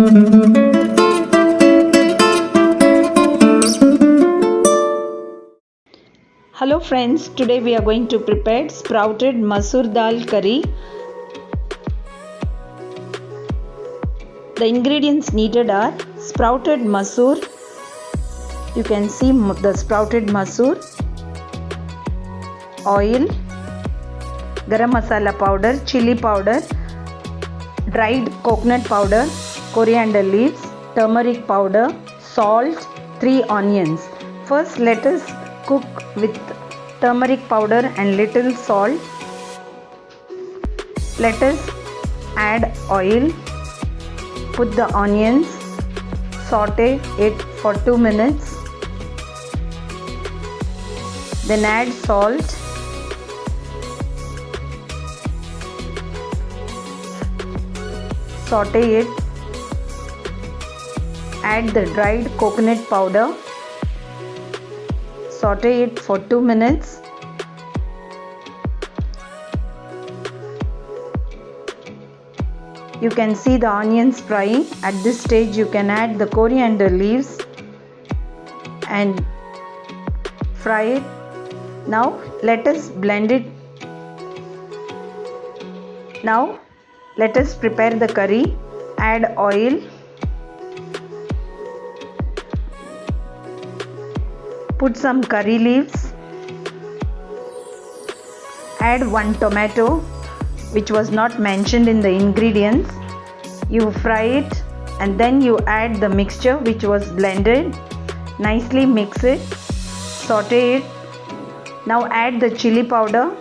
Hello friends, today we are going to prepare sprouted masoor dal curry. The ingredients needed are sprouted masoor. You can see the sprouted masoor, oil, garam masala powder, chili powder, dried coconut powder, coriander leaves, turmeric powder, salt, 3 onions. First let us cook with turmeric powder and little salt. Let us add oil. Put the onions, saute it for 2 minutes. Then add salt. Saute it. Add the dried coconut powder. Saute it for 2 minutes. You can see the onions frying. At this stage you can add the coriander leaves and fry it. Now let us blend it. Now let us prepare the curry. Add oil. Put some curry leaves. Add 1 tomato which was not mentioned in the ingredients. You fry it and then you add the mixture which was blended. Nicely mix it. Saute it. Now add the chili powder.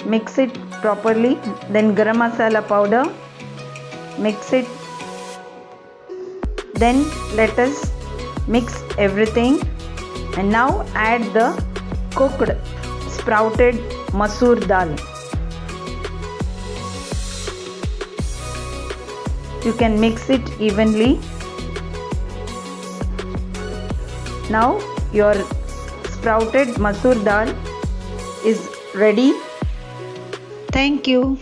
Mix it properly. Then garam masala powder. Mix it. Then let us mix everything. And now add the cooked sprouted masoor dal. You can mix it evenly. Now your sprouted masoor dal is ready. Thank you.